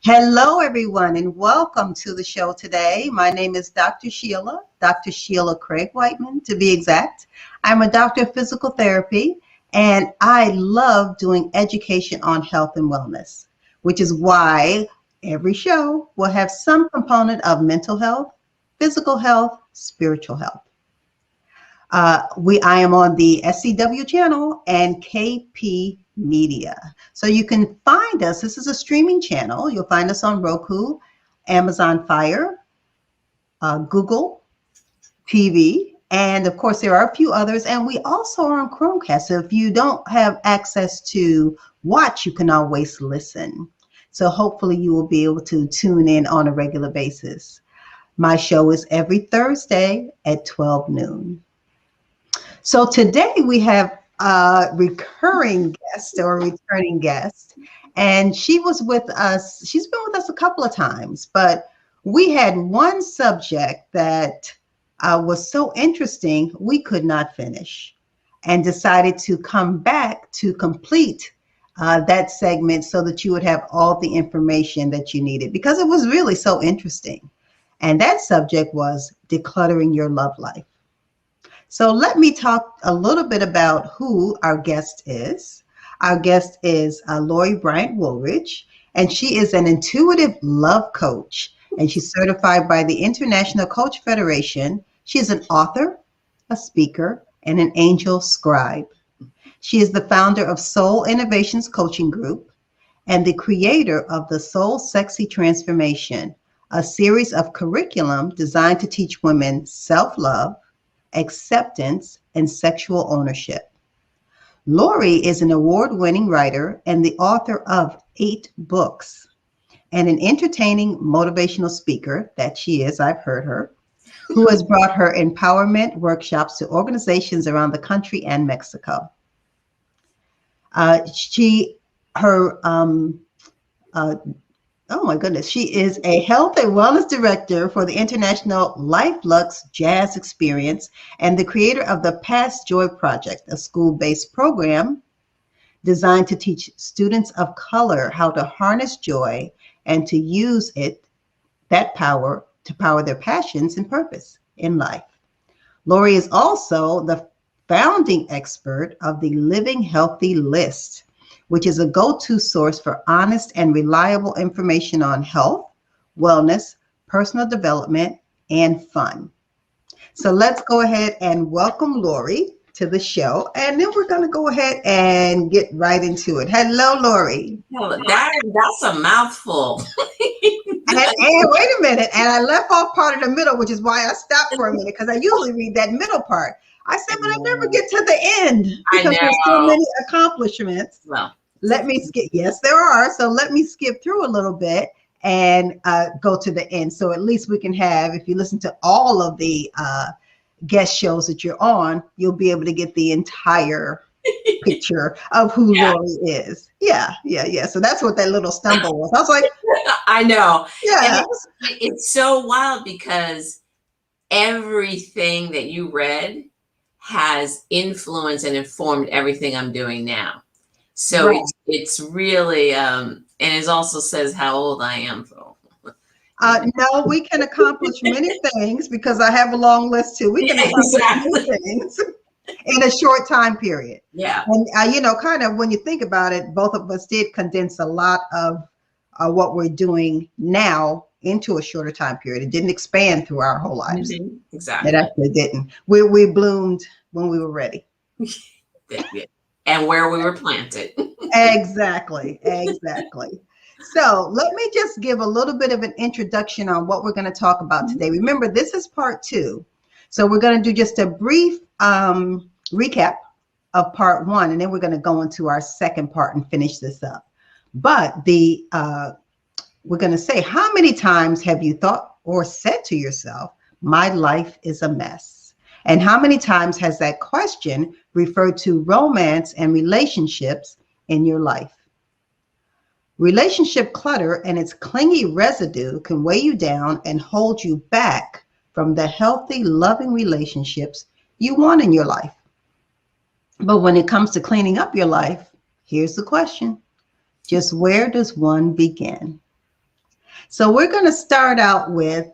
Hello, everyone, and welcome to the show today. My name is Dr. Sheila Craig Whiteman, to be exact. I'm a doctor of physical therapy, and I love doing education on health and wellness, which is why every show will have some component of mental health, physical health, spiritual health. I am on the SCW Channel and KP Media. So you can find us. This is a streaming channel. You'll find us on Roku, Amazon Fire, Google TV, and of course there are a few others. And we also are on Chromecast. So if you don't have access to watch, you can always listen. So hopefully you will be able to tune in on a regular basis. My show is every Thursday at 12 noon. So today we have a recurring guest or returning guest, and she was with us. She's been with us a couple of times, but we had one subject that was so interesting we could not finish and decided to come back to complete that segment so that you would have all the information that you needed, because it was really so interesting. And that subject was decluttering your love life. So let me talk a little bit about who our guest is. Our guest is Lori Bryant Woolridge, and she is an intuitive love coach, and she's certified by the International Coach Federation. She is an author, a speaker, and an angel scribe. She is the founder of Soul Innovations Coaching Group and the creator of the Soul Sexy Transformation, a series of curriculum designed to teach women self-love, acceptance, and sexual ownership. Lori is an award-winning writer and the author of 8 books, and an entertaining motivational speaker that she is, I've heard her, who has brought her empowerment workshops to organizations around the country and Mexico. Oh my goodness, she is a health and wellness director for the International Life Lux Jazz Experience and the creator of the Past Joy Project, a school-based program designed to teach students of color how to harness joy and to use that power to power their passions and purpose in life. Lori is also the founding expert of the Living Healthy List, which is a go-to source for honest and reliable information on health, wellness, personal development, and fun. So let's go ahead and welcome Lori to the show, and then we're going to go ahead and get right into it. Hello, Lori. That's a mouthful. And wait a minute, and I left off part of the middle, which is why I stopped for a minute, because I usually read that middle part. I said, but I never get to the end because there's so many accomplishments. Well, let me skip. Yes, there are. So let me skip through a little bit and go to the end. So at least we can have, if you listen to all of the guest shows that you're on, you'll be able to get the entire picture of who Lori is. Yeah. So that's what that little stumble was. I was like, I know. Yeah. It's so wild because everything that you read has influenced and informed everything I'm doing now. So right. it's really, and it also says how old I am. No, we can accomplish many things because I have a long list too. We can accomplish many things in a short time period. Yeah. And, kind of when you think about it, both of us did condense a lot of what we're doing now into a shorter time period. It didn't expand through our whole lives. Mm-hmm. Exactly. It actually didn't. We bloomed when we were ready. And where we were planted. Exactly. So let me just give a little bit of an introduction on what we're going to talk about today. Remember, this is part 2. So we're going to do just a brief recap of part 1, and then we're going to go into our second part and finish this up. But we're going to say, how many times have you thought or said to yourself, my life is a mess? And how many times has that question referred to romance and relationships in your life? Relationship clutter and its clingy residue can weigh you down and hold you back from the healthy, loving relationships you want in your life. But when it comes to cleaning up your life, here's the question. Just where does one begin? So we're going to start out with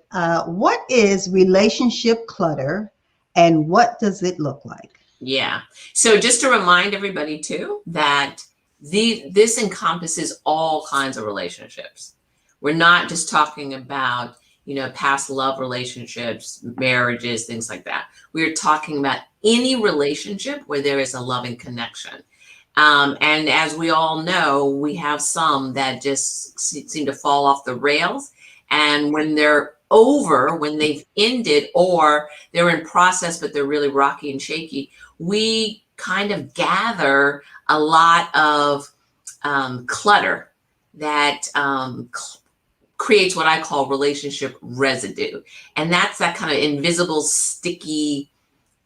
what is relationship clutter and what does it look like? Yeah. So just to remind everybody too that this encompasses all kinds of relationships. We're not just talking about, past love relationships, marriages, things like that. We're talking about any relationship where there is a loving connection. And as we all know, we have some that just seem to fall off the rails. And when they're over, when they've ended, or they're in process, but they're really rocky and shaky, we kind of gather a lot of clutter that creates what I call relationship residue. And that's that kind of invisible, sticky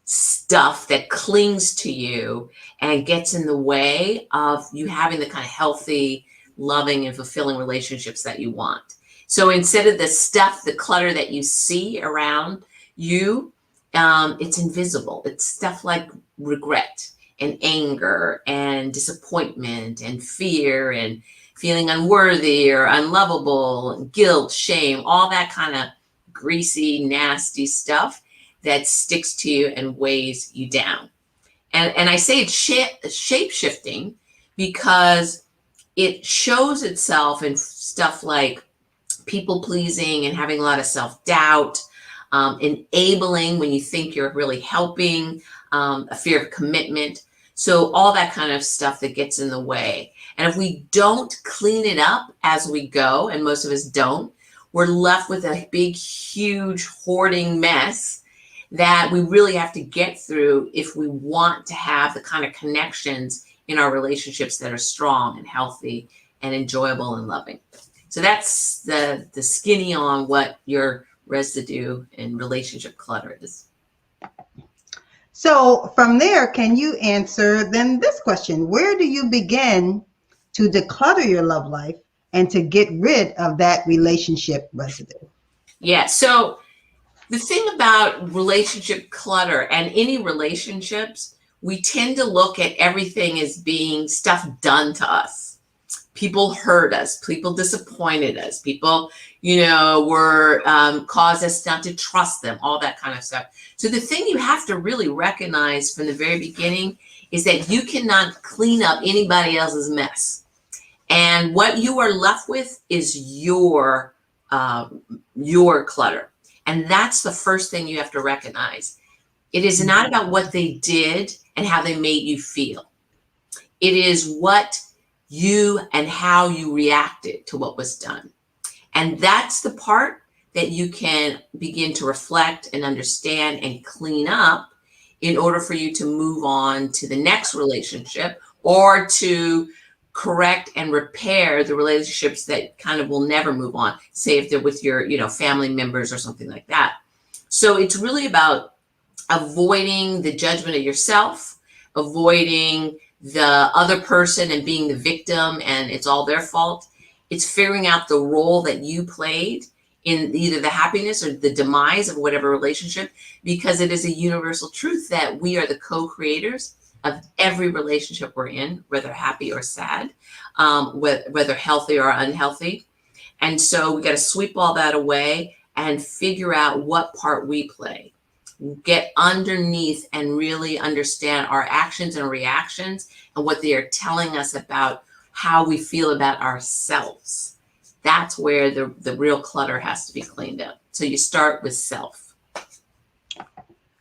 stuff that clings to you and gets in the way of you having the kind of healthy, loving, and fulfilling relationships that you want. So instead of the stuff, the clutter that you see around you, it's invisible. It's stuff like regret and anger and disappointment and fear and feeling unworthy or unlovable, guilt, shame, all that kind of greasy, nasty stuff that sticks to you and weighs you down. And I say it's shape shifting because it shows itself in stuff like people pleasing and having a lot of self doubt, enabling when you think you're really helping, a fear of commitment. So all that kind of stuff that gets in the way. And if we don't clean it up as we go, and most of us don't, we're left with a big, huge hoarding mess that we really have to get through if we want to have the kind of connections in our relationships that are strong and healthy and enjoyable and loving. So that's the skinny on what your residue and relationship clutter is. So from there, can you answer then this question? Where do you begin to declutter your love life and to get rid of that relationship residue? Yeah. So the thing about relationship clutter and any relationships, we tend to look at everything as being stuff done to us. People hurt us, people disappointed us, people, were caused us not to trust them, all that kind of stuff. So the thing you have to really recognize from the very beginning is that you cannot clean up anybody else's mess. And what you are left with is your clutter. And that's the first thing you have to recognize. It is not about what they did and how they made you feel. It is what you and how you reacted to what was done. And that's the part that you can begin to reflect and understand and clean up in order for you to move on to the next relationship or to correct and repair the relationships that kind of will never move on, say if they're with your family members or something like that. So it's really about avoiding the judgment of yourself, avoiding the other person and being the victim and it's all their fault. It's figuring out the role that you played in either the happiness or the demise of whatever relationship, because it is a universal truth that we are the co-creators of every relationship we're in, whether happy or sad, whether healthy or unhealthy. And so we got to sweep all that away and figure out what part we play. Get underneath and really understand our actions and reactions and what they are telling us about how we feel about ourselves. That's where the real clutter has to be cleaned up. So you start with self.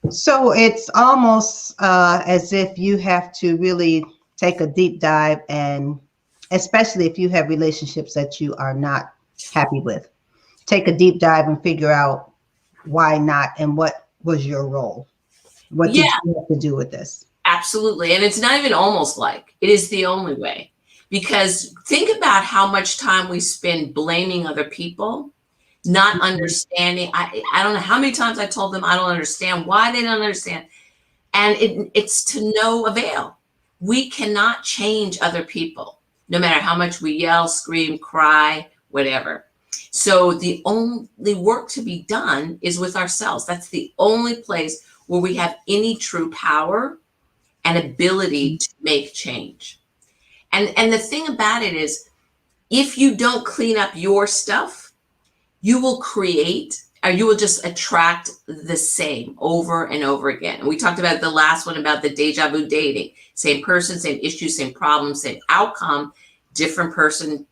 So it's almost as if you have to really take a deep dive, and especially if you have relationships that you are not happy with, take a deep dive and figure out why not and what was your role. What did you have to do with this? Absolutely. And it's not even almost like, it is the only way. Because think about how much time we spend blaming other people, not understanding. I don't know how many times I told them I don't understand why they don't understand. And it's to no avail. We cannot change other people, no matter how much we yell, scream, cry, whatever. So the only work to be done is with ourselves. That's the only place where we have any true power and ability to make change. And the thing about it is, if you don't clean up your stuff, you will create, or you will just attract the same over and over again. And we talked about the last one about the deja vu dating. Same person, same issue, same problem, same outcome, different person,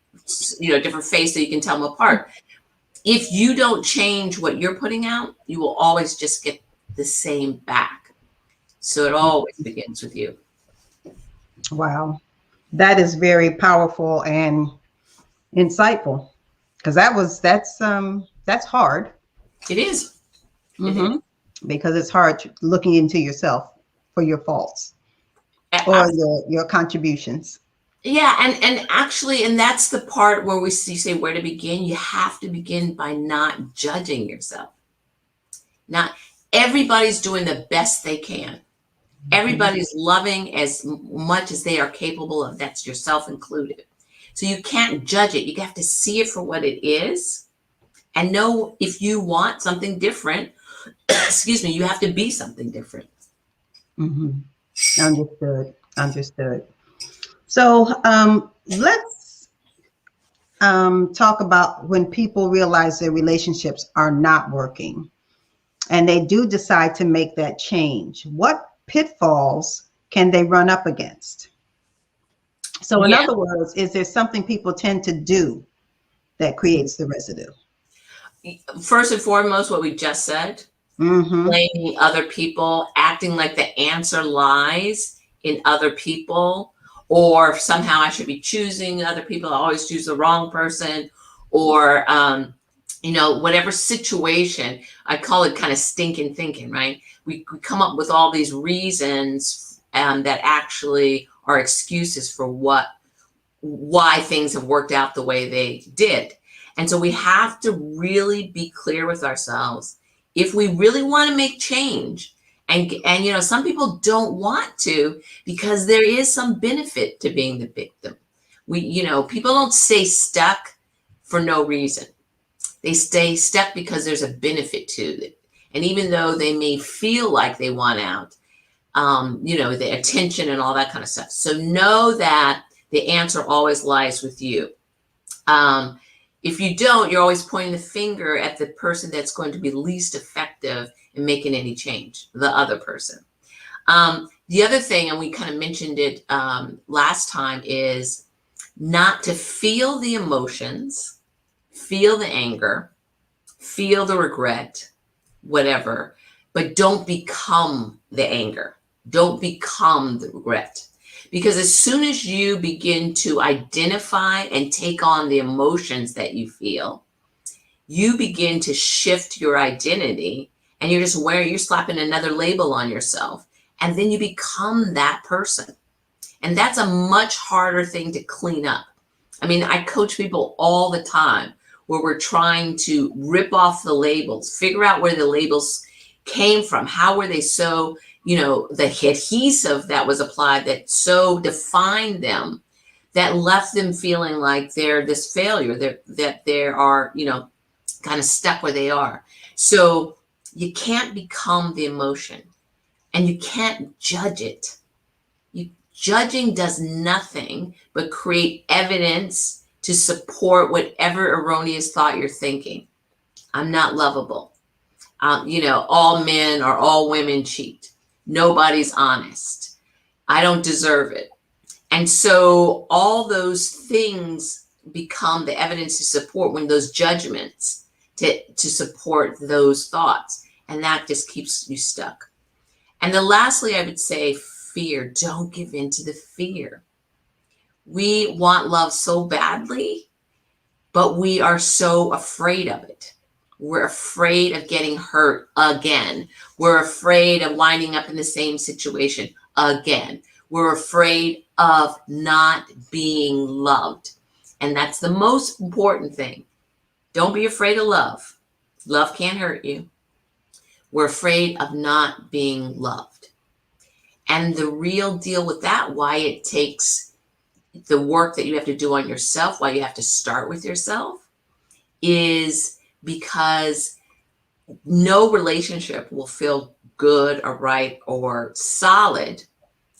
different face, so you can tell them apart. If you don't change what you're putting out, you will always just get the same back. So it always begins with you. Wow. That is very powerful and insightful, because that's hard. It is. Mm-hmm. Because it's hard looking into yourself for your faults or your contributions. Yeah, and actually, and that's the part where you say where to begin. You have to begin by not judging yourself. Not everybody's doing the best they can. Everybody's loving as much as they are capable of. That's yourself included. So you can't judge it. You have to see it for what it is and know if you want something different. Excuse me, you have to be something different. Understood. So let's talk about when people realize their relationships are not working and they do decide to make that change. What pitfalls can they run up against? So in other words, is there something people tend to do that creates the residue? First and foremost, what we just said, blaming other people, acting like the answer lies in other people, or somehow I should be choosing other people. I always choose the wrong person, or, whatever situation. I call it kind of stinking thinking, right? We come up with all these reasons that actually are excuses for why things have worked out the way they did. And so we have to really be clear with ourselves. If we really want to make change, and some people don't want to, because there is some benefit to being the victim. People don't stay stuck for no reason. They stay stuck because there's a benefit to it. And even though they may feel like they want out, the attention and all that kind of stuff. So know that the answer always lies with you. If you don't, you're always pointing the finger at the person that's going to be least effective in making any change, the other person. The other thing, and we kind of mentioned it last time, is not to feel the emotions, feel the anger, feel the regret, whatever, but don't become the anger. Don't become the regret. Because as soon as you begin to identify and take on the emotions that you feel, you begin to shift your identity, and you're slapping another label on yourself. And then you become that person. And that's a much harder thing to clean up. I mean, I coach people all the time where we're trying to rip off the labels, figure out where the labels came from. How were they so, the adhesive that was applied that so defined them, that left them feeling like they're this failure, that they are, kind of stuck where they are. So you can't become the emotion, and you can't judge it. Judging does nothing but create evidence to support whatever erroneous thought you're thinking. I'm not lovable. All men or all women cheat. Nobody's honest. I don't deserve it. And so all those things become the evidence to support when those judgments to support those thoughts. And that just keeps you stuck. And then lastly, I would say fear. Don't give in to the fear. We want love so badly, but we are so afraid of it. We're afraid of getting hurt again. We're afraid of winding up in the same situation again. We're afraid of not being loved. And that's the most important thing. Don't be afraid of love. Love can't hurt you. We're afraid of not being loved. And the real deal with that, why it takes the work that you have to do on yourself, why you have to start with yourself, is because no relationship will feel good or right or solid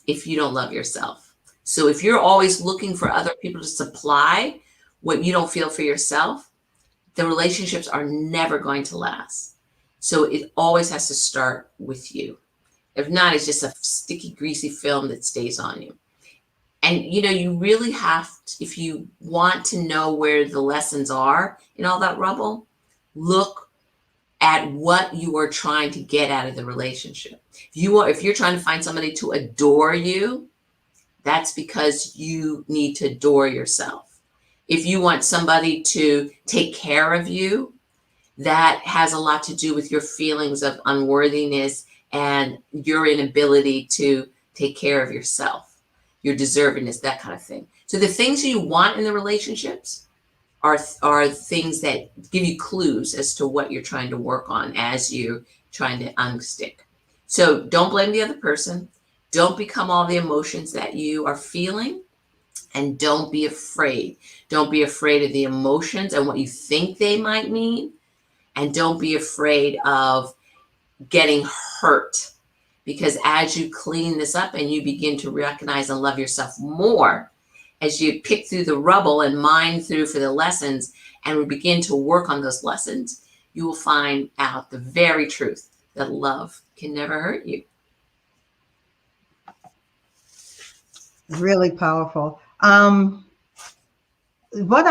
if you don't love yourself. So if you're always looking for other people to supply what you don't feel for yourself, the relationships are never going to last. So it always has to start with you. If not, it's just a sticky, greasy film that stays on you. And, you really have to, if you want to know where the lessons are in all that rubble, look at what you are trying to get out of the relationship. If you're trying to find somebody to adore you, that's because you need to adore yourself. If you want somebody to take care of you, that has a lot to do with your feelings of unworthiness and your inability to take care of yourself, your deservingness, that kind of thing. So the things you want in the relationships are things that give you clues as to what you're trying to work on as you're trying to unstick. So don't blame the other person. Don't become all the emotions that you are feeling. And don't be afraid. Don't be afraid of the emotions and what you think they might mean. And don't be afraid of getting hurt. Because as you clean this up and you begin to recognize and love yourself more, as you pick through the rubble and mine through for the lessons and we begin to work on those lessons, you will find out the very truth that love can never hurt you. Really powerful. What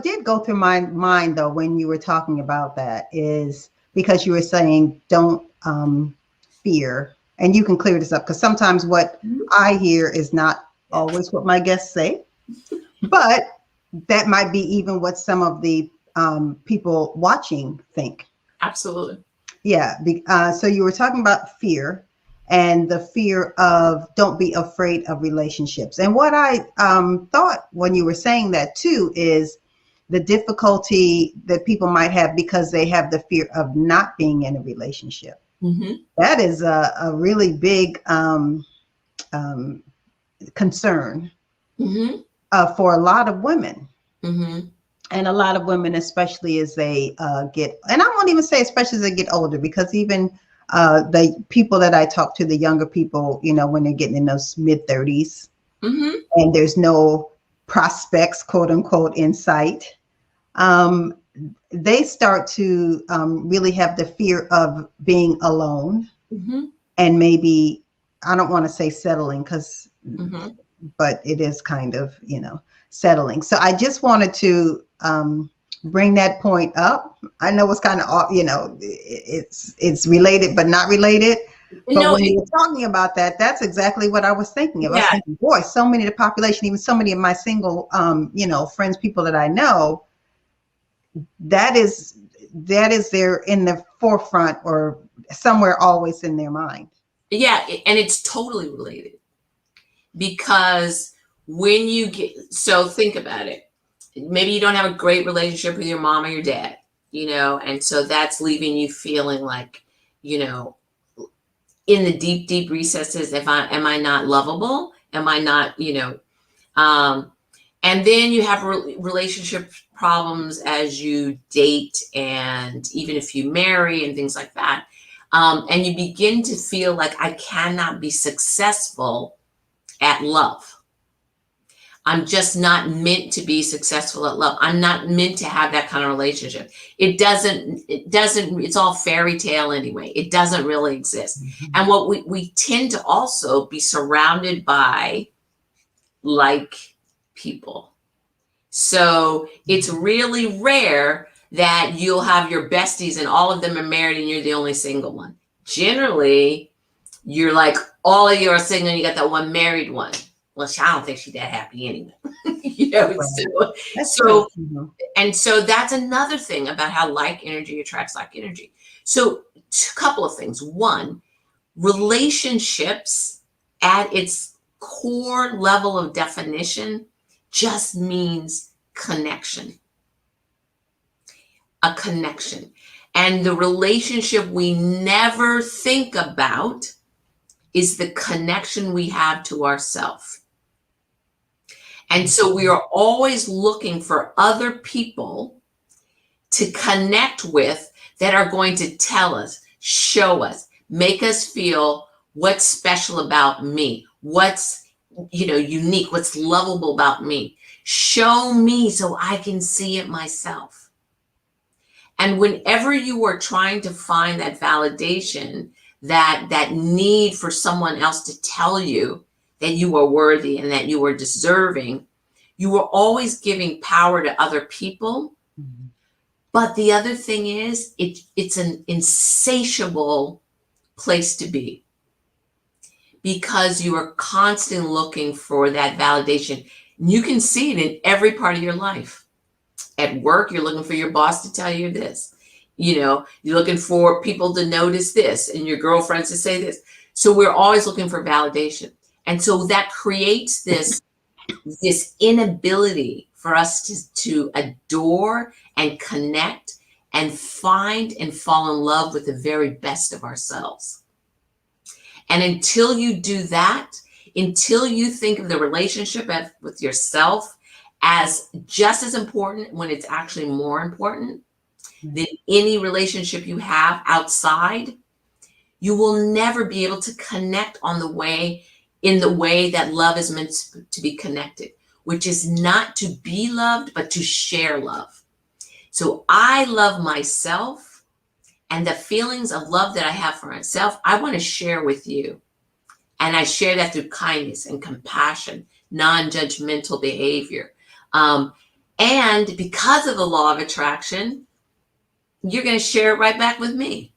did go through my mind though when you were talking about that is because you were saying don't fear, and you can clear this up because sometimes what I hear is not always what my guests say, but that might be even what some of the people watching think. Absolutely. Yeah. So you were talking about fear and the fear of don't be afraid of relationships. And what I thought when you were saying that too is the difficulty that people might have because they have the fear of not being in a relationship. Mm-hmm. That is a really big concern for a lot of women. Mm-hmm. And a lot of women, especially as they get, and I won't even say especially as they get older, because even the people that I talk to, the younger people, when they're getting in those mid-30s and there's no prospects, quote unquote, in sight, they start to really have the fear of being alone and maybe, I don't want to say settling because, but it is kind of, settling. So I just wanted to bring that point up. I know it's kind of, it's related, but not related. But when you were talking about that, that's exactly what I was thinking of. I was thinking, boy, so many of the population, even so many of my single, friends, people that I know, that is there in the forefront or somewhere always in their mind. Yeah. And it's totally related because when you so think about it, maybe you don't have a great relationship with your mom or your dad, and so that's leaving you feeling like, in the deep, deep recesses, am I not lovable? Am I not, and then you have relationship problems as you date and even if you marry and things like that. And you begin to feel like I cannot be successful at love. I'm just not meant to be successful at love. I'm not meant to have that kind of relationship. It's all fairy tale anyway. It doesn't really exist. And what we tend to also be surrounded by like people. So it's really rare that you'll have your besties and all of them are married and you're the only single one. Generally, you're like, all of you are single and you got that one married one. Well, I don't think she's that happy anyway. And so that's another thing about how like energy attracts like energy. So a couple of things. One, relationships at its core level of definition just means connection. A connection. And the relationship we never think about is the connection we have to ourselves. And so we are always looking for other people to connect with that are going to tell us, show us, make us feel what's special about me, what's, unique, what's lovable about me. Show me so I can see it myself. And whenever you are trying to find that validation, that need for someone else to tell you that you are worthy and that you are deserving, you are always giving power to other people. Mhm. But the other thing is, it's an insatiable place to be, because you are constantly looking for that validation. You can see it in every part of your life. At work, you're looking for your boss to tell you this. You're looking for people to notice this and your girlfriends to say this. So we're always looking for validation. And so that creates this inability for us to adore and connect and find and fall in love with the very best of ourselves. And until you do that, until you think of the relationship with yourself as just as important, when it's actually more important than any relationship you have outside, you will never be able to connect in the way that love is meant to be connected, which is not to be loved, but to share love. So I love myself, and the feelings of love that I have for myself, I want to share with you. And I share that through kindness and compassion, non-judgmental behavior. And because of the law of attraction, you're going to share it right back with me.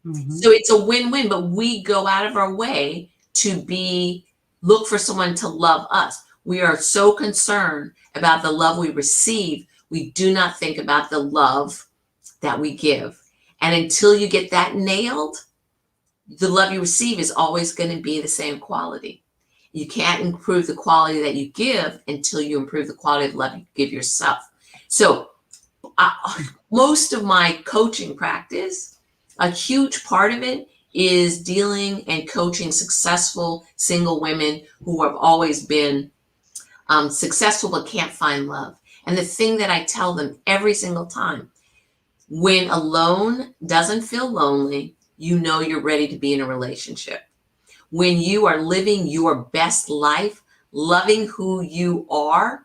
Mm-hmm. So it's a win-win, but we go out of our way to look for someone to love us. We are so concerned about the love we receive, we do not think about the love that we give. And until you get that nailed, the love you receive is always going to be the same quality. You can't improve the quality that you give until you improve the quality of love you give yourself. So most of my coaching practice, a huge part of it is dealing and coaching successful single women who have always been successful but can't find love. And the thing that I tell them every single time, when alone doesn't feel lonely, you know you're ready to be in a relationship. When you are living your best life, loving who you are,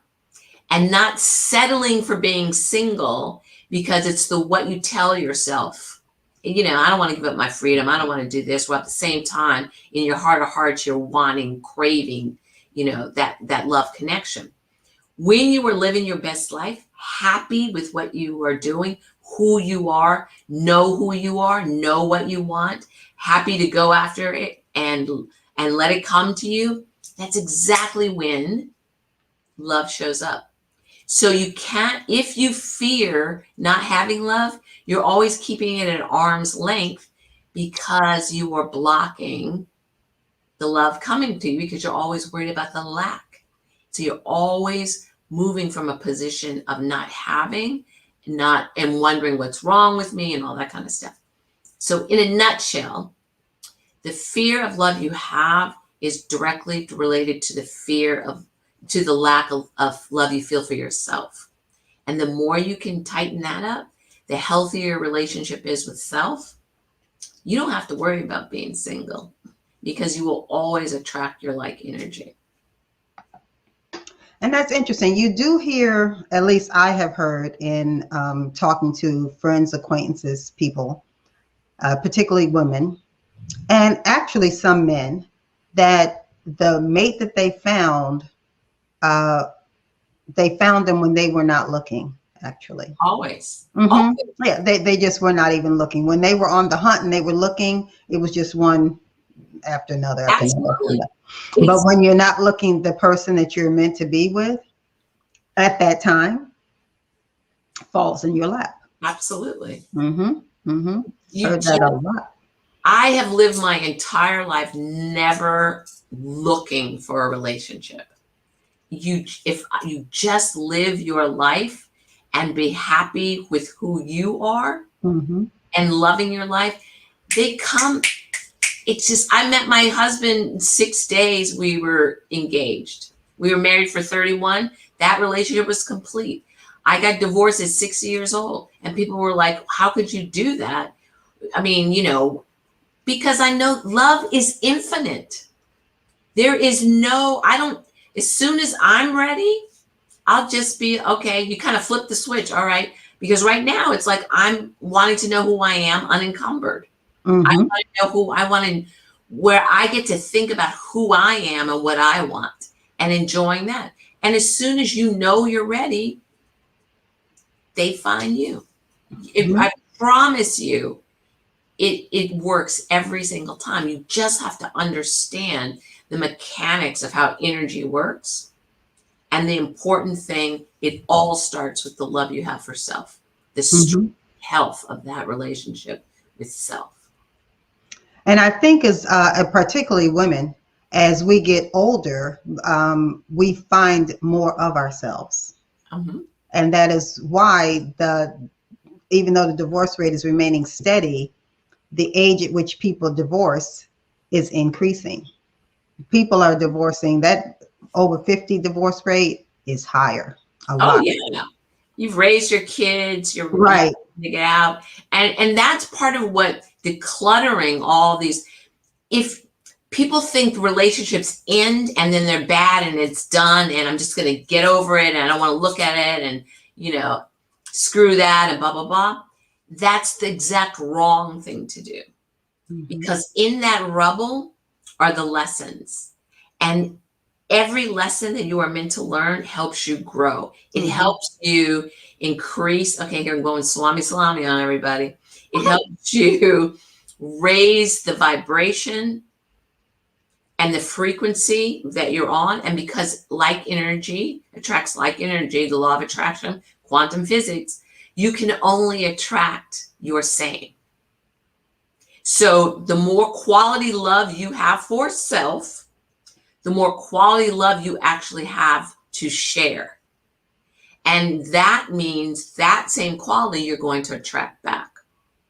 and not settling for being single because it's what you tell yourself. I don't want to give up my freedom. I don't want to do this. While at the same time, in your heart of hearts, you're wanting, craving, that love connection. When you are living your best life, happy with what you are doing, who you are, know who you are, know what you want, happy to go after it and let it come to you, that's exactly when love shows up. So you can't, if you fear not having love, you're always keeping it at arm's length because you are blocking the love coming to you because you're always worried about the lack. So you're always moving from a position of not having, and wondering what's wrong with me and all that kind of stuff. So in a nutshell, the fear of love you have is directly related to the lack of love you feel for yourself. And the more you can tighten that up, the healthier your relationship is with self. You don't have to worry about being single because you will always attract your like energy. And that's interesting. You do hear, at least I have heard in talking to friends, acquaintances, people, particularly women, and actually some men, that the mate that they found them when they were not looking, actually. Always. Mm-hmm. Always. Yeah, they just were not even looking. When they were on the hunt and they were looking, it was just one after another, after another, after another. But when you're not looking, the person that you're meant to be with at that time falls in your lap. Absolutely. Mm-hmm. Mm-hmm. Heard that a lot. I have lived my entire life never looking for a relationship. If you just live your life and be happy with who you are, mm-hmm. and loving your life, they come. It's just, I met my husband in 6 days. We were engaged. We were married for 31. That relationship was complete. I got divorced at 60 years old, and people were like, how could you do that? I mean, because I know love is infinite. There is as soon as I'm ready, I'll just be, okay, you kind of flip the switch. All right, Because right now it's like I'm wanting to know who I am unencumbered. I Mm-hmm. want to know who I want to, where I get to think about who I am and what I want and enjoying that. And as soon as you know you're ready, they find you. Mm-hmm. I promise you, it works every single time. You just have to understand the mechanics of how energy works. And the important thing, it all starts with the love you have for self, the Mm-hmm. health of that relationship with self. And I think as particularly women, as we get older, we find more of ourselves, Mhm. and that is why even though the divorce rate is remaining steady, the age at which people divorce is increasing. People are divorcing. That over 50 divorce rate is higher, a Oh lot. yeah. You've raised your kids, you Right. to get out. And that's part of what decluttering all these, if people think relationships end and then they're bad and it's done and I'm just going to get over it and I don't want to look at it and, screw that and blah, blah, blah. That's the exact wrong thing to do, Mm-hmm. because in that rubble are the lessons. And every lesson that you are meant to learn helps you grow. It Mm-hmm. helps you increase. Okay, here I'm going salami on everybody. It helps you raise the vibration and the frequency that you're on. And because like energy attracts like energy, the law of attraction, quantum physics, you can only attract your same. So the more quality love you have for self, the more quality love you actually have to share. And that means that same quality you're going to attract back.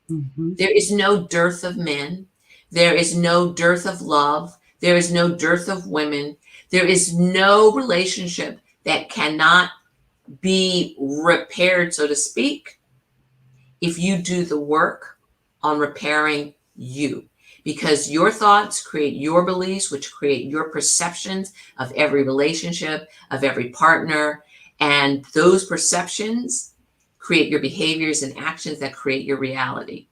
Mm-hmm. There is no dearth of men. There is no dearth of love. There is no dearth of women. There is no relationship that cannot be repaired, so to speak, if you do the work on repairing you. Because your thoughts create your beliefs, which create your perceptions of every relationship, of every partner. And those perceptions create your behaviors and actions that create your reality.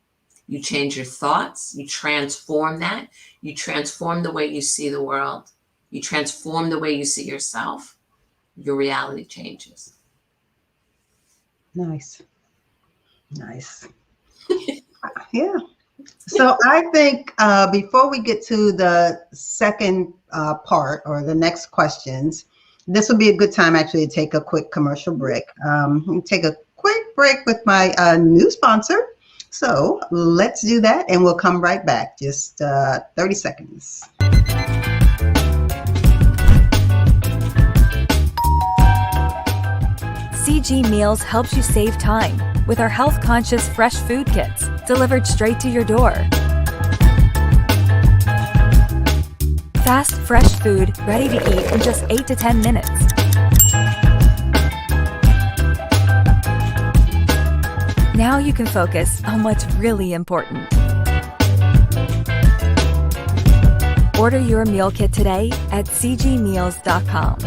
You change your thoughts, you transform that, you transform the way you see the world, you transform the way you see yourself, your reality changes. Nice. Nice. Yeah. So I think before we get to the second part or the next questions, this will be a good time actually to take a quick commercial break. Take a quick break with my new sponsor. So let's do that and we'll come right back. Just 30 seconds. CG Meals helps you save time with our health-conscious fresh food kits delivered straight to your door. Fast, fresh food ready to eat in just 8 to 10 minutes. Now you can focus on what's really important. Order your meal kit today at cgmeals.com.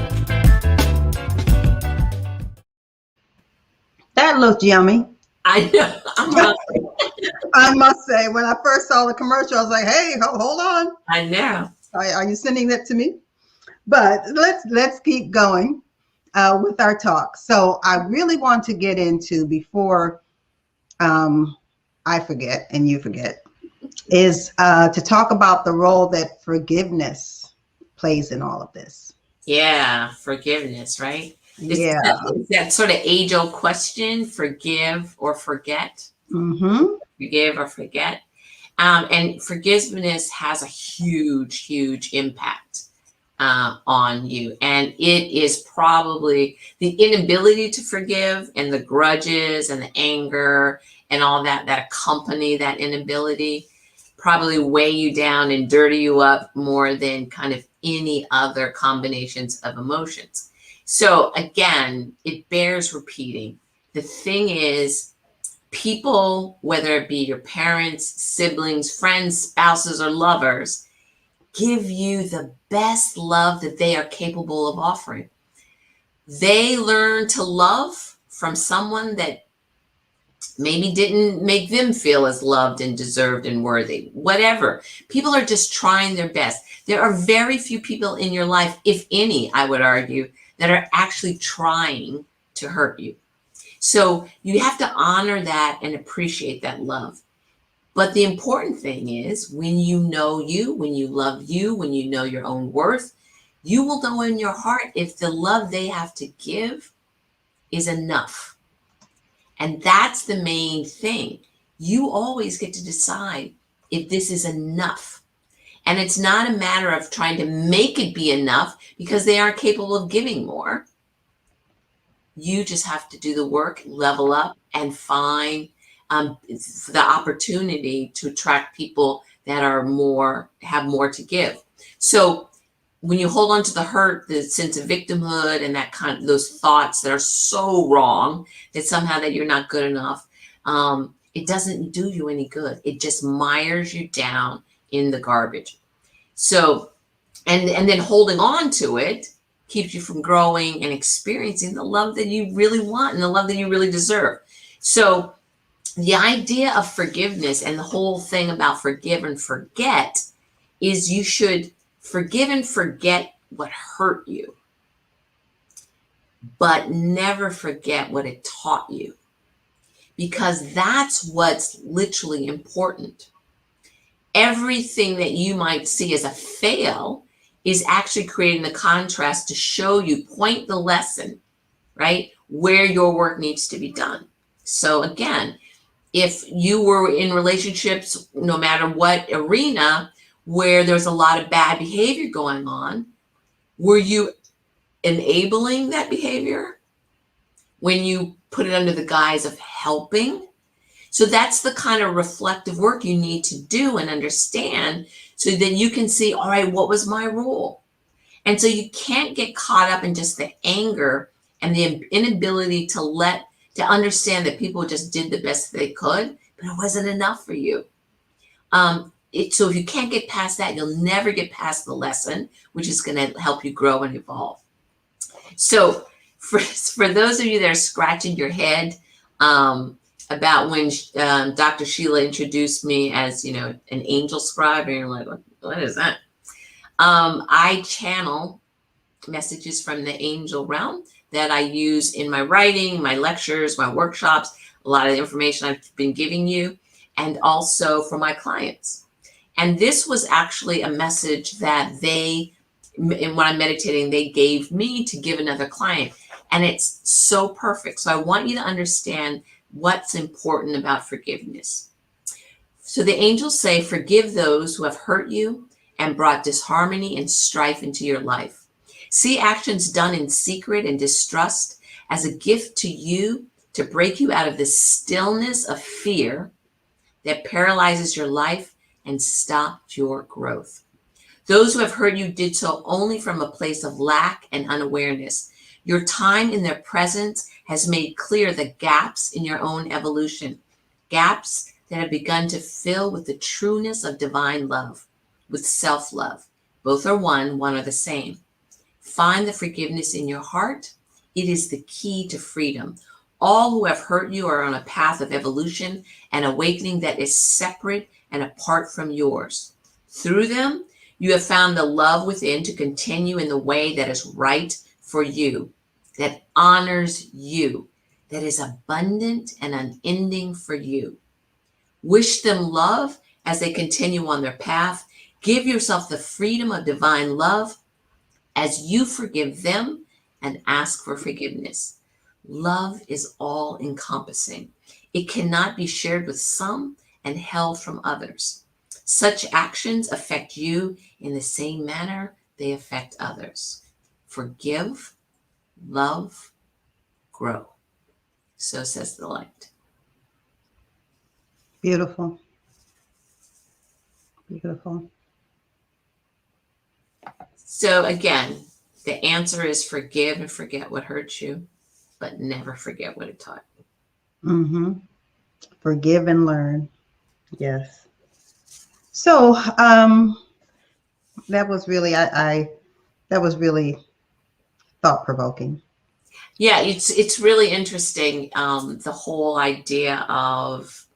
That looked yummy. I know. I'm hungry. I must say, when I first saw the commercial, I was like, hey, hold on. I know. Are you sending that to me? But let's keep going with our talk. So I really want to get into, before I forget and you forget, is to talk about the role that forgiveness plays in all of this. Yeah, forgiveness, right? Yeah. That sort of age-old question, forgive or forget. Mm-hmm. Forgive or forget. And forgiveness has a huge, huge impact on you. And it is probably the inability to forgive and the grudges and the anger and all that accompany that inability probably weigh you down and dirty you up more than kind of any other combinations of emotions. So again, it bears repeating. The thing is, people, whether it be your parents, siblings, friends, spouses, or lovers, give you the best love that they are capable of offering. They learn to love from someone that maybe didn't make them feel as loved and deserved and worthy, whatever. People are just trying their best. There are very few people in your life, if any, I would argue, that are actually trying to hurt you. So you have to honor that and appreciate that love. But the important thing is when you know you, when you love you, when you know your own worth, you will know in your heart if the love they have to give is enough. And that's the main thing. You always get to decide if this is enough. And it's not a matter of trying to make it be enough because they aren't capable of giving more. You just have to do the work, level up, and find the opportunity to attract people that are have more to give. So when you hold on to the hurt, the sense of victimhood, and that those thoughts that are so wrong that somehow that you're not good enough, it doesn't do you any good. It just mires you down in the garbage. So, and then holding on to it keeps you from growing and experiencing the love that you really want and the love that you really deserve. So the idea of forgiveness and the whole thing about forgive and forget is you should forgive and forget what hurt you, but never forget what it taught you, because that's what's literally important. Everything that you might see as a fail is actually creating the contrast to show you, point the lesson, right, where your work needs to be done. So again, if you were in relationships, no matter what arena, where there's a lot of bad behavior going on, were you enabling that behavior when you put it under the guise of helping? So that's the kind of reflective work you need to do and understand so that you can see, all right, what was my role? And so you can't get caught up in just the anger and the inability to understand that people just did the best they could, but it wasn't enough for you. So if you can't get past that, you'll never get past the lesson, which is going to help you grow and evolve. So for those of you that are scratching your head about when Dr. Sheila introduced me as, an angel scribe, and you're like, what is that? I channel messages from the angel realm that I use in my writing, my lectures, my workshops, a lot of the information I've been giving you, and also for my clients. And this was actually a message that when I'm meditating, they gave me to give another client. And it's so perfect. So I want you to understand what's important about forgiveness. So the angels say, forgive those who have hurt you and brought disharmony and strife into your life. See actions done in secret and distrust as a gift to you to break you out of the stillness of fear that paralyzes your life and stopped your growth. Those who have hurt you did so only from a place of lack and unawareness. Your time in their presence has made clear the gaps in your own evolution, gaps that have begun to fill with the trueness of divine love, with self-love. Both are one are the same. Find the forgiveness in your heart. It is the key to freedom. All who have hurt you are on a path of evolution and awakening that is separate and apart from yours. Through them, you have found the love within to continue in the way that is right for you, that honors you, that is abundant and unending for you. Wish them love as they continue on their path. Give yourself the freedom of divine love as you forgive them and ask for forgiveness. Love is all encompassing. It cannot be shared with some and held from others. Such actions affect you in the same manner they affect others. Forgive, love, grow. So says the light. Beautiful. Beautiful. So again, the answer is forgive and forget what hurt you, but never forget what it taught you. Mm-hmm. Forgive and learn. Yes. So that was really that was really thought-provoking. Yeah, it's really interesting, the whole idea of,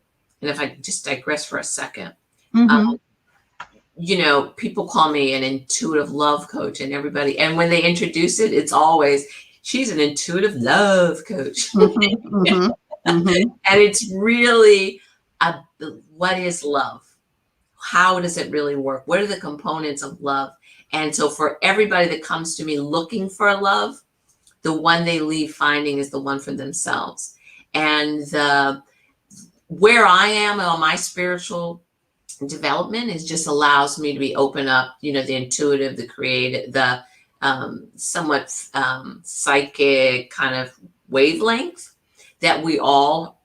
and if I just digress for a second, Mm-hmm. people call me an intuitive love coach, and everybody, and when they introduce it, it's always, she's an intuitive love coach. Mm-hmm. Mm-hmm. Mm-hmm. And it's really, a, what is love? How does it really work? What are the components of love? And so for everybody that comes to me looking for love, the one they leave finding is the one for themselves. And where I am on my spiritual development is just allows me to be open up, the intuitive, the creative, the somewhat psychic kind of wavelength that we all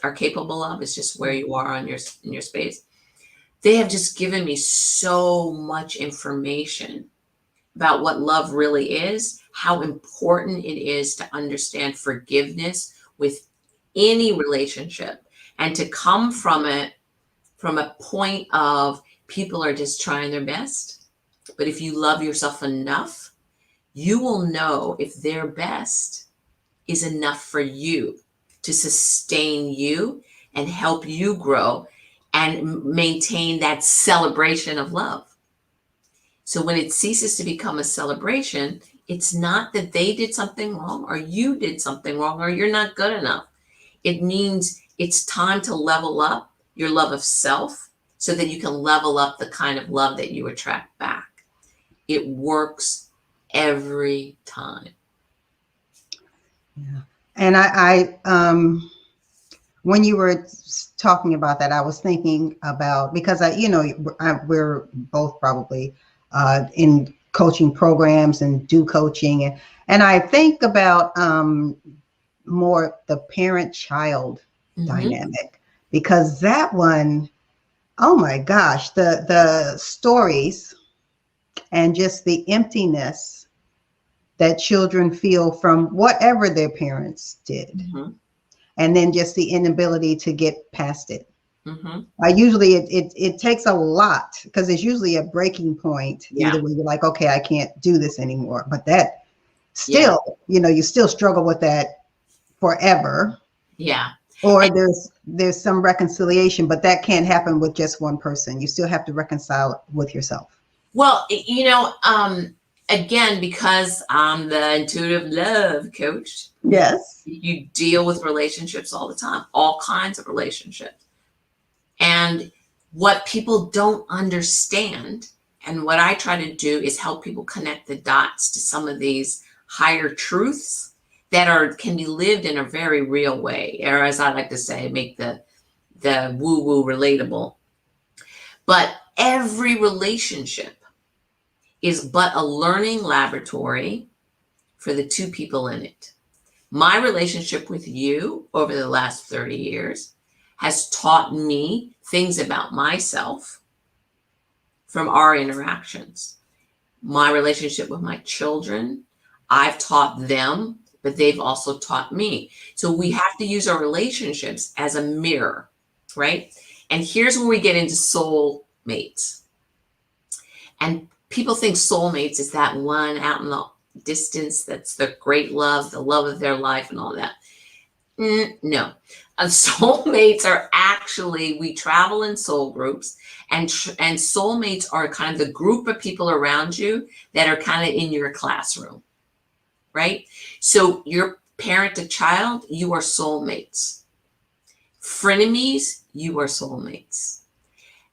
are capable of. It's just where you are in your space. They have just given me so much information about what love really is, how important it is to understand forgiveness with any relationship, and to come from it from a point of people are just trying their best. But if you love yourself enough, you will know if their best is enough for you to sustain you and help you grow and maintain that celebration of love. So when it ceases to become a celebration, it's not that they did something wrong or you did something wrong or you're not good enough. It means it's time to level up your love of self so that you can level up the kind of love that you attract back. It works every time. Yeah. And when you were talking about that, I was thinking about, because we're both probably in coaching programs and do coaching, and I think about more the parent-child dynamic, because that one, oh my gosh, the stories and just the emptiness that children feel from whatever their parents did. And then just the inability to get past it. Usually it takes a lot, because there's usually a breaking point, either where you're like, okay, I can't do this anymore. But that still, you still struggle with that forever. Yeah. Or there's some reconciliation, but that can't happen with just one person. You still have to reconcile with yourself. Well, again, because I'm the intuitive love coach. Yes. You deal with relationships all the time, all kinds of relationships. And what people don't understand, and what I try to do, is help people connect the dots to some of these higher truths that can be lived in a very real way, or as I like to say, make the woo-woo relatable. But every relationship is but a learning laboratory for the two people in it. My relationship with you over the last 30 years has taught me things about myself from our interactions. My relationship with my children, I've taught them, but they've also taught me. So we have to use our relationships as a mirror, right? And here's where we get into soul mates. And people think soulmates is that one out in the distance that's the great love, the love of their life and all that. No. Soulmates are actually, we travel in soul groups, and soulmates are kind of the group of people around you that are kind of in your classroom, right? So your parent to child, you are soulmates. Frenemies, you are soulmates.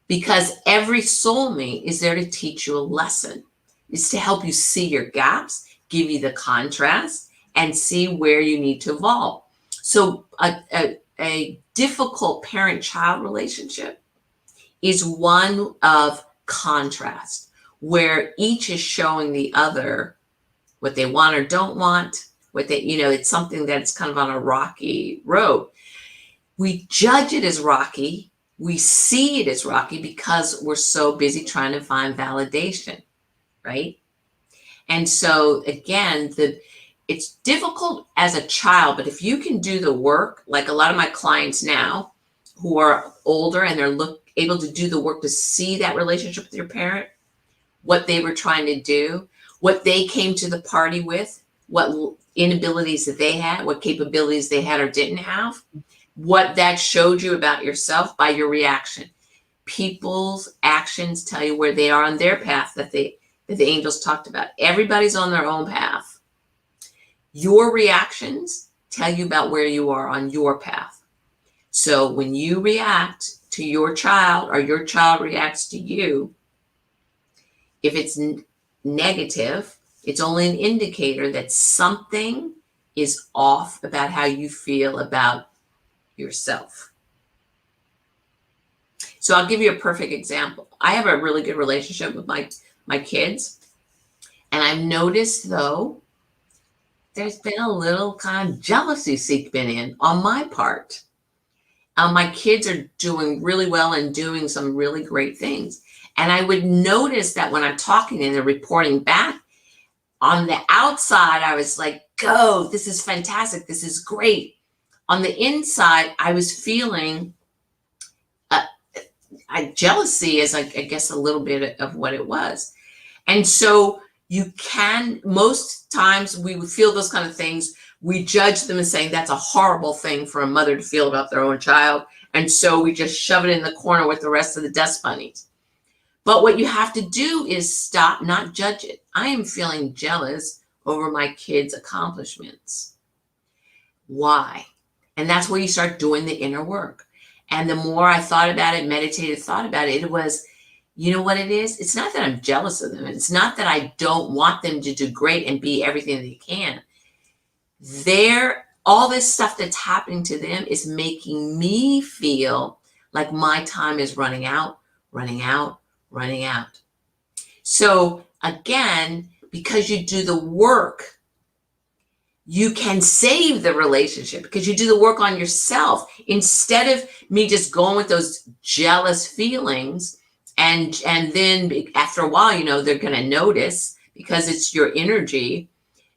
Because every soulmate is there to teach you a lesson. It's to help you see your gaps, give you the contrast, and see where you need to evolve. So a difficult parent-child relationship is one of contrast, where each is showing the other what they want or don't want, what they, it's something that's kind of on a rocky road. We judge it as rocky. We see it as rocky because we're so busy trying to find validation, right? And so again, it's difficult as a child, but if you can do the work, like a lot of my clients now who are older and they're able to do the work to see that relationship with your parent, what they were trying to do, what they came to the party with, what inabilities that they had, what capabilities they had or didn't have, what that showed you about yourself by your reaction. People's actions tell you where they are on their path that the angels talked about. Everybody's on their own path. Your reactions tell you about where you are on your path. So when you react to your child or your child reacts to you, if it's negative, it's only an indicator that something is off about how you feel about yourself. So I'll give you a perfect example. I have a really good relationship with my kids. And I've noticed, though, there's been a little kind of jealousy seeping in on my part. My kids are doing really well and doing some really great things. And I would notice that when I'm talking and they're reporting back, on the outside, I was like, go, this is fantastic. This is great. On the inside, I was feeling jealousy is, I guess, a little bit of what it was. And so you can, most times we would feel those kind of things. We judge them and saying that's a horrible thing for a mother to feel about their own child. And so we just shove it in the corner with the rest of the dust bunnies. But what you have to do is stop, not judge it. I am feeling jealous over my kids' accomplishments. Why? And that's where you start doing the inner work. And the more I thought about it, meditated, thought about it, it was, you know what it is? It's not that I'm jealous of them. It's not that I don't want them to do great and be everything they can. All this stuff that's happening to them is making me feel like my time is running out, running out, running out. So again, because you do the work, you can save the relationship because you do the work on yourself instead of me just going with those jealous feelings. And then after a while, they're going to notice because it's your energy.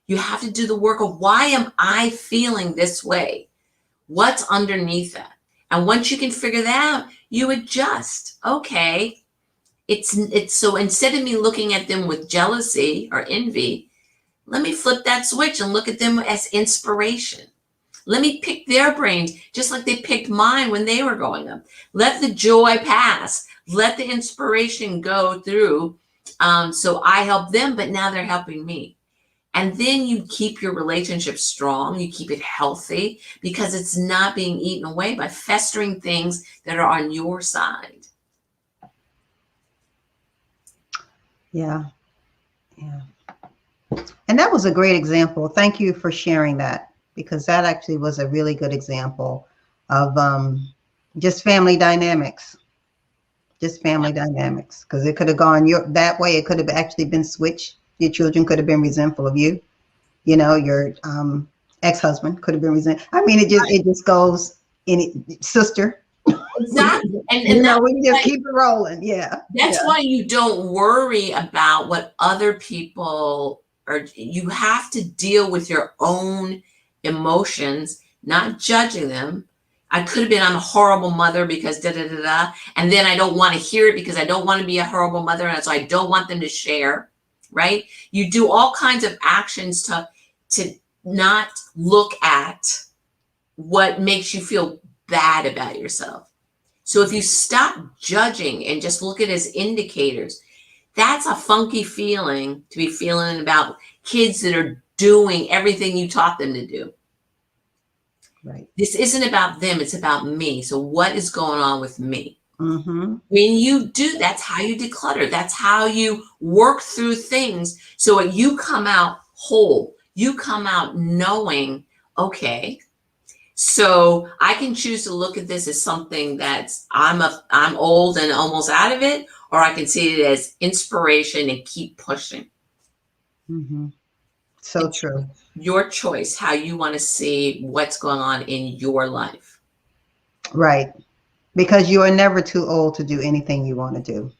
You have to do the work of why am I feeling this way? What's underneath that? And once you can figure that out, you adjust. Okay. It's so instead of me looking at them with jealousy or envy, let me flip that switch and look at them as inspiration. Let me pick their brains just like they picked mine when they were growing up. Let the joy pass. Let the inspiration go through. So I help them, but now they're helping me. And then you keep your relationship strong. You keep it healthy because it's not being eaten away by festering things that are on your side. Yeah. Yeah. And that was a great example. Thank you for sharing that, because that actually was a really good example of just family dynamics. Just family dynamics, because it could have gone that way. It could have actually been switched. Your children could have been resentful of you. Your ex-husband could have been resentful. I mean, it just goes in sister. Exactly. And we just keep it rolling. Yeah. That's why you don't worry about what other people are. You have to deal with your own emotions, not judging them. I could have been, I'm a horrible mother because da da da da. And then I don't want to hear it because I don't want to be a horrible mother. And so I don't want them to share, right? You do all kinds of actions to not look at what makes you feel bad about yourself. So if you stop judging and just look at it as indicators, that's a funky feeling to be feeling about kids that are doing everything you taught them to do. Right. This isn't about them, it's about me. So what is going on with me? Mm-hmm. When you do, that's how you declutter. That's how you work through things. So you come out whole. You come out knowing, okay, so I can choose to look at this as something that's I'm old and almost out of it, or I can see it as inspiration and keep pushing. Mm-hmm. So it's true. Your choice, how you want to see what's going on in your life. Right. Because you are never too old to do anything you want to do.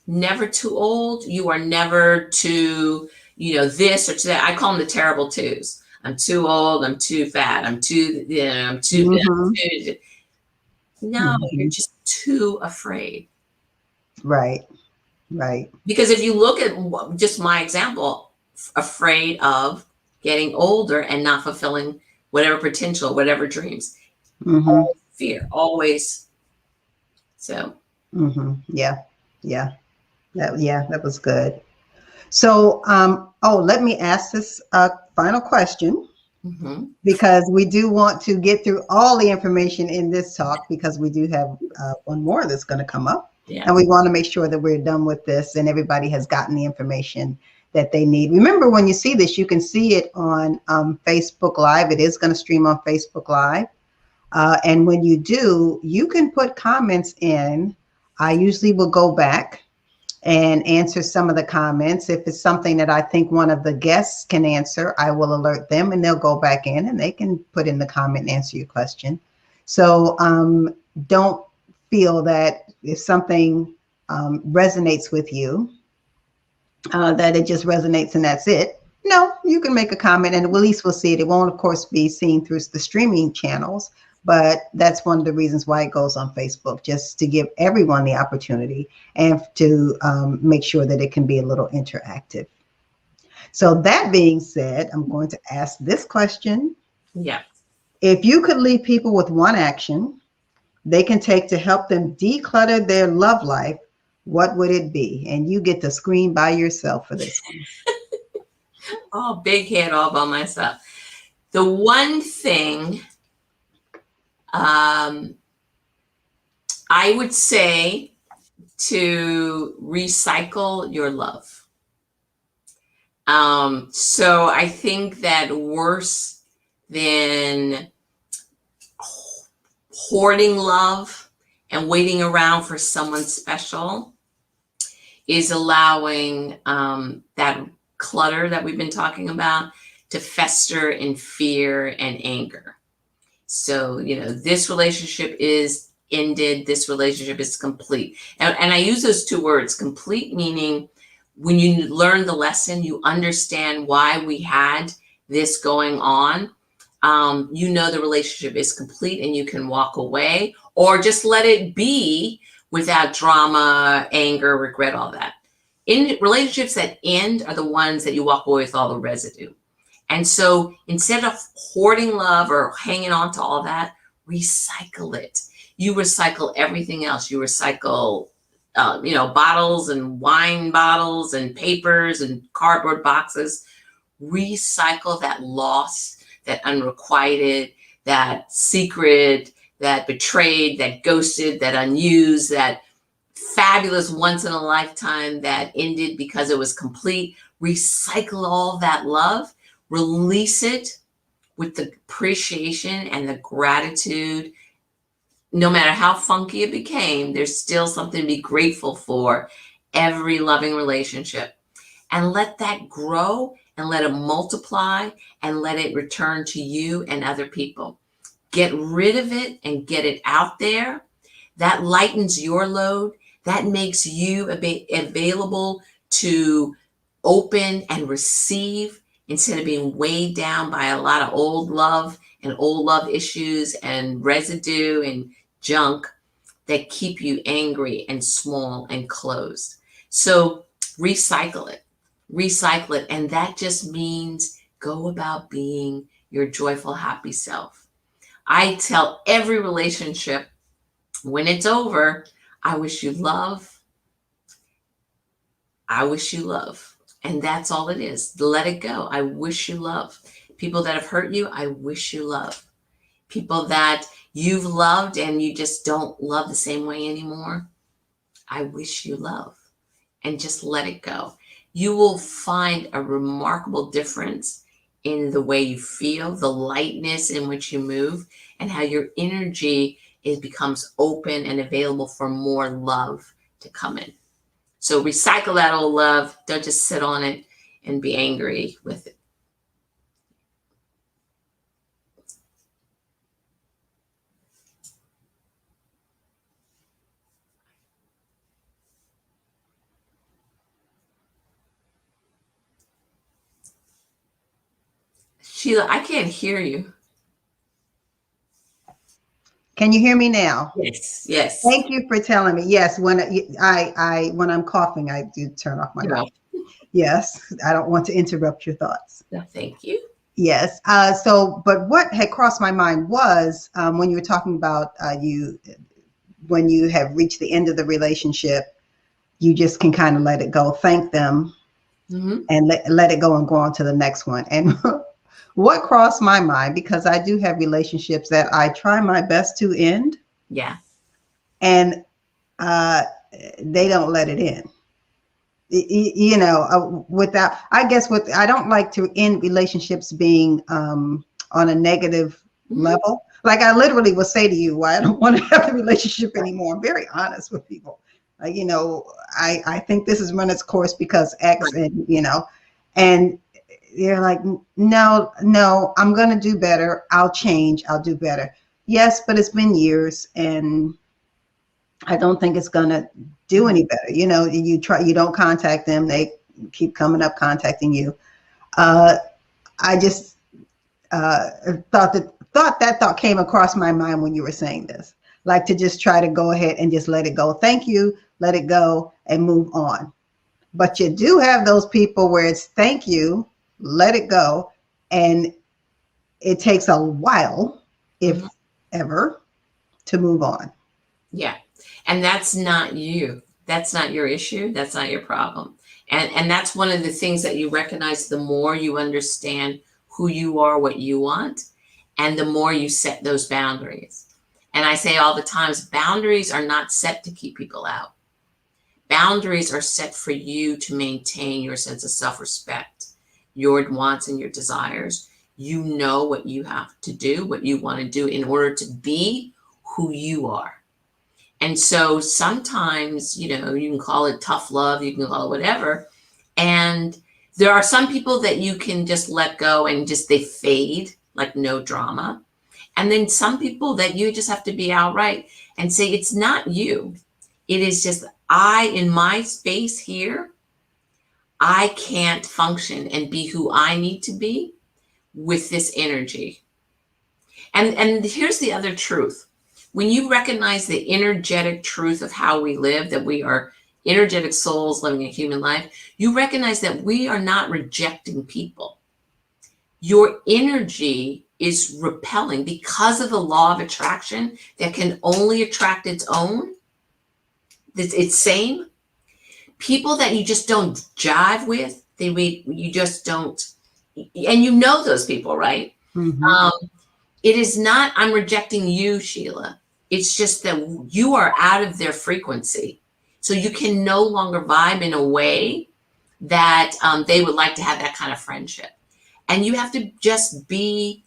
Never too old. You are never too, this or to that. I call them the terrible twos. I'm too old. I'm too fat. I'm too, I'm too, Mm-hmm. No, you're just too afraid. Right. Right. Because if you look at just my example, afraid of getting older and not fulfilling whatever potential, whatever dreams. Mm-hmm. Fear, always. So. Mm-hmm. Yeah. Yeah. That was good. So, let me ask this final question, Mm-hmm. because we do want to get through all the information in this talk, because we do have one more that's going to come up. Yeah. And we want to make sure that we're done with this and everybody has gotten the information that they need. Remember, when you see this, you can see it on Facebook Live. It is going to stream on Facebook Live. And when you do, you can put comments in. I usually will go back and answer some of the comments. If it's something that I think one of the guests can answer, I will alert them and they'll go back in and they can put in the comment and answer your question. So don't feel that if something resonates with you, that it just resonates and that's it. No, you can make a comment and at least we'll see it. It won't, of course, be seen through the streaming channels, but that's one of the reasons why it goes on Facebook, just to give everyone the opportunity and to make sure that it can be a little interactive. So that being said, I'm going to ask this question. Yeah. If you could leave people with one action they can take to help them declutter their love life, what would it be? And you get to scream by yourself for this one. Oh, big head all by myself. The one thing I would say to recycle your love. So I think that worse than hoarding love and waiting around for someone special is allowing that clutter that we've been talking about to fester in fear and anger. So, this relationship is ended, this relationship is complete. And I use those two words, complete, meaning when you learn the lesson, you understand why we had this going on. The relationship is complete and you can walk away or just let it be without drama, anger, regret, all that. In relationships that end are the ones that you walk away with all the residue. And so instead of hoarding love or hanging on to all that, recycle it. You recycle everything else. You recycle, bottles and wine bottles and papers and cardboard boxes. Recycle that loss, that unrequited, that secret, that betrayed, that ghosted, that unused, that fabulous once in a lifetime that ended because it was complete. Recycle all that love, release it with the appreciation and the gratitude. No matter how funky it became, there's still something to be grateful for every loving relationship. And let that grow and let it multiply and let it return to you and other people. Get rid of it and get it out there. That lightens your load. That makes you available to open and receive instead of being weighed down by a lot of old love and old love issues and residue and junk that keep you angry and small and closed. So recycle it. And that just means go about being your joyful, happy self. I tell every relationship when it's over, I wish you love. I wish you love. And that's all it is. Let it go. I wish you love. People that have hurt you, I wish you love. People that you've loved and you just don't love the same way anymore, I wish you love. And just let it go. You will find a remarkable difference in the way you feel, the lightness in which you move, and how your energy becomes open and available for more love to come in. So recycle that old love. Don't just sit on it and be angry with it. Sheila, I can't hear you. Can you hear me now? Yes. Thank you for telling me. Yes, when I'm coughing, I do turn off my mic. Yes, I don't want to interrupt your thoughts. No, thank you. Yes. But what had crossed my mind was when you were talking about when you have reached the end of the relationship, you just can kind of let it go, thank them, and let it go and go on to the next one. And what crossed my mind, because I do have relationships that I try my best to end. Yeah. And they don't let it in. Without, I guess, I don't like to end relationships being on a negative level. Like I literally will say to you, why I don't want to have the relationship anymore. I'm very honest with people. I think this has run its course because X, and and they're like, no, I'm going to do better. I'll change. I'll do better. Yes, but it's been years, and I don't think it's going to do any better. You try, you don't contact them. They keep coming up contacting you. I just thought came across my mind when you were saying this, like to just try to go ahead and just let it go. Thank you, let it go and move on. But you do have those people where it's thank you, let it go. And it takes a while, if ever, to move on. Yeah. And that's not you. That's not your issue. That's not your problem. And that's one of the things that you recognize the more you understand who you are, what you want, and the more you set those boundaries. And I say all the time, boundaries are not set to keep people out. Boundaries are set for you to maintain your sense of self-respect, your wants and your desires. You know what you have to do, what you want to do in order to be who you are. And so sometimes, you can call it tough love, you can call it whatever. And there are some people that you can just let go and just they fade, like no drama. And then some people that you just have to be outright and say, it's not you. It is just in my space here, I can't function and be who I need to be with this energy. And here's the other truth. When you recognize the energetic truth of how we live, that we are energetic souls living a human life, you recognize that we are not rejecting people. Your energy is repelling because of the law of attraction that can only attract its own, its same. People that you just don't jive with, you just don't, and you know those people, right? It is not, I'm rejecting you, Sheila. It's just that you are out of their frequency. So you can no longer vibe in a way that they would like to have that kind of friendship. And you have to just be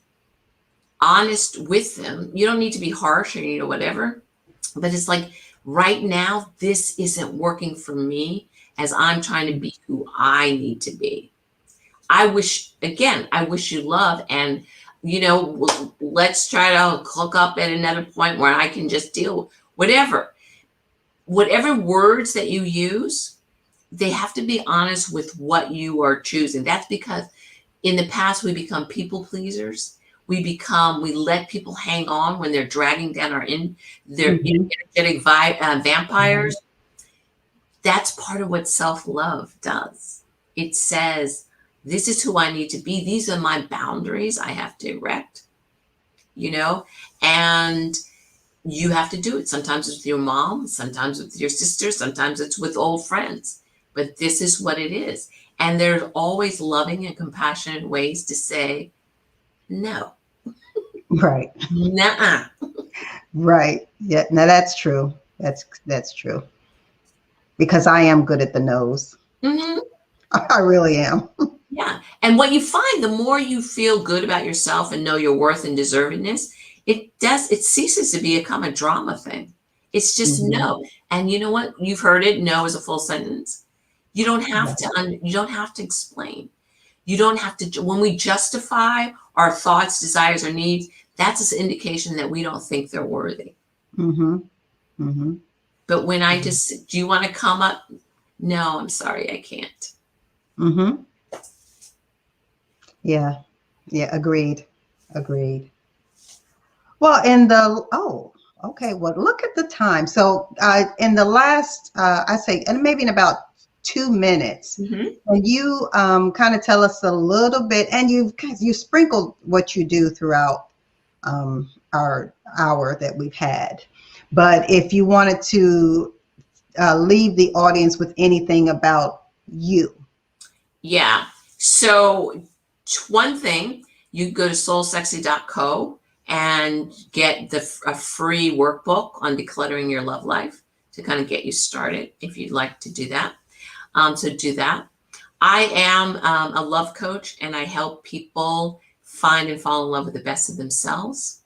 honest with them. You don't need to be harsh or whatever. But it's like, right now, this isn't working for me as I'm trying to be who I need to be. I wish you love, and let's try to hook up at another point where I can just deal whatever words that you use, they have to be honest with what you are choosing. That's because in the past we become people pleasers. We let people hang on when they're dragging down their energetic vampires. That's part of what self-love does. It says, this is who I need to be. These are my boundaries I have to erect, and you have to do it. Sometimes it's with your mom, sometimes with your sister, sometimes it's with old friends, but this is what it is. And there's always loving and compassionate ways to say no. Right. Nuh-uh. Right. Yeah. No, that's true. That's true. Because I am good at the no's. I really am. Yeah. And what you find, the more you feel good about yourself and know your worth and deservedness, it ceases to become a drama thing. It's just no. And you know what? You've heard it. No is a full sentence. You don't have to explain. You don't have to, when we justify our thoughts, desires, or needs, that's an indication that we don't think they're worthy. But when I just, do you want to come up? No, I'm sorry, I can't. Yeah. Agreed. Well, okay. Well, look at the time. So in the last, I say, and maybe in about 2 minutes. Mm-hmm. Can you kind of tell us a little bit, and you sprinkled what you do throughout our hour that we've had, but if you wanted to leave the audience with anything about you. Yeah. So one thing, you go to soulsexy.co and get a free workbook on decluttering your love life to kind of get you started if you'd like to do that. So do that. I am a love coach, and I help people find and fall in love with the best of themselves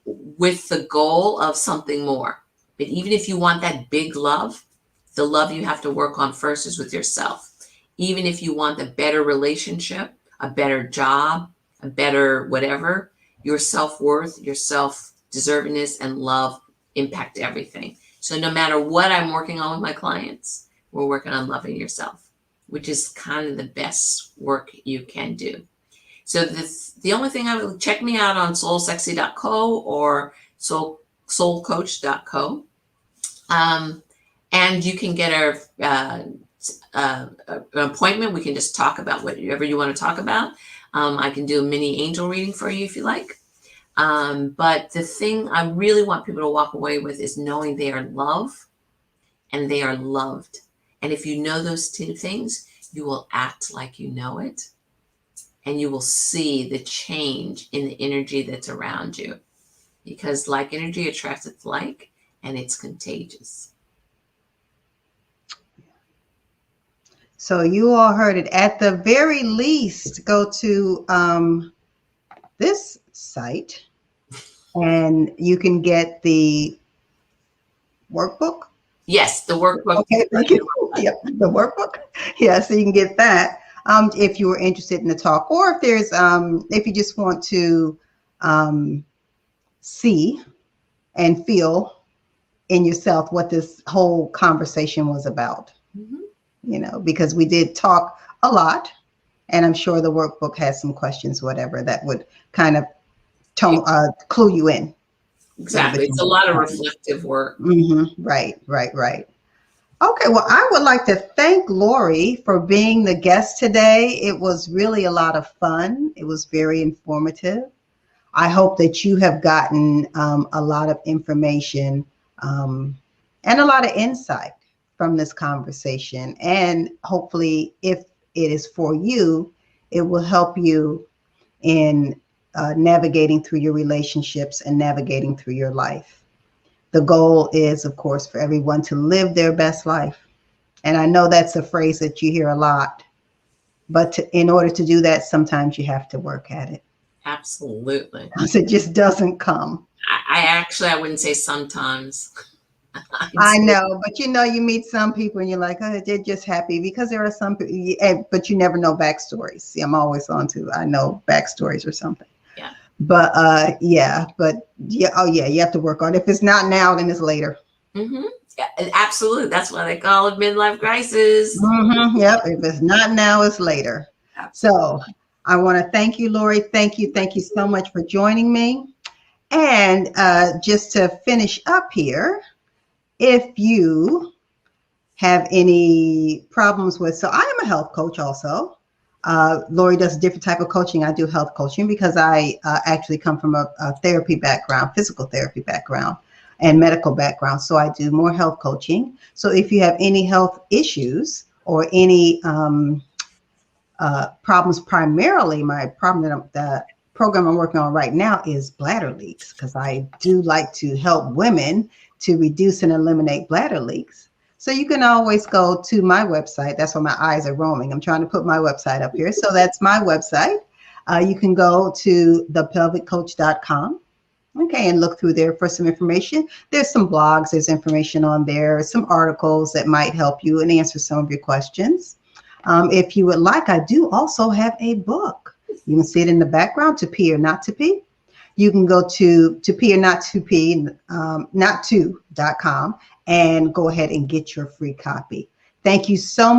with the goal of something more. But even if you want that big love, the love you have to work on first is with yourself. Even if you want a better relationship, a better job, a better whatever, your self-worth, your self-deservingness, and love impact everything. So no matter what I'm working on with my clients, we're working on loving yourself, which is kind of the best work you can do. So the only thing I would check me out on soulsexy.co or soulcoach.co. And you can get an appointment. We can just talk about whatever you want to talk about. I can do a mini angel reading for you if you like. But the thing I really want people to walk away with is knowing they are loved and they are loved. And if you know those two things, you will act like you know it. And you will see the change in the energy that's around you. Because like energy attracts its like, and it's contagious. So you all heard it. At the very least, go to this site and you can get the workbook. Yes, the workbook. Okay, thank you. Yep, the workbook. Yeah, so you can get that if you were interested in the talk, or if there's if you just want to see and feel in yourself what this whole conversation was about. Mm-hmm. You know, because we did talk a lot, and I'm sure the workbook has some questions, whatever, that would kind of clue you in. Exactly. It's a lot of reflective work. Mm-hmm. Right. Okay, well, I would like to thank Lori for being the guest today. It was really a lot of fun. It was very informative. I hope that you have gotten a lot of information and a lot of insight from this conversation. And hopefully, if it is for you, it will help you in navigating through your relationships and navigating through your life. The goal is, of course, for everyone to live their best life. And I know that's a phrase that you hear a lot, but in order to do that, sometimes you have to work at it. Absolutely. Because it just doesn't come. I wouldn't say sometimes. I know, but you meet some people and you're like, oh, they're just happy, because there are some people, but you never know backstories. See, I'm always I know backstories or something. Yeah. But you have to work on it. If it's not now, then it's later. Mm-hmm. Yeah, absolutely. That's why they call it midlife crisis. Mm-hmm. Yep. If it's not now, it's later. Absolutely. So I want to thank you, Lori. Thank you so much for joining me. And just to finish up here, if you have any problems with, so I am a health coach also. Lori does a different type of coaching. I do health coaching because I actually come from a therapy background, physical therapy background, and medical background. So I do more health coaching. So if you have any health issues or any problems, primarily the program I'm working on right now is bladder leaks, because I do like to help women to reduce and eliminate bladder leaks. So you can always go to my website. That's why my eyes are roaming. I'm trying to put my website up here. So that's my website. You can go to thepelviccoach.com. Okay, and look through there for some information. There's some blogs, there's information on there, some articles that might help you and answer some of your questions. If you would like, I do also have a book. You can see it in the background, To Pee or Not to Pee. You can go to pee or not to pee, not to.com, and go ahead and get your free copy. Thank you so much.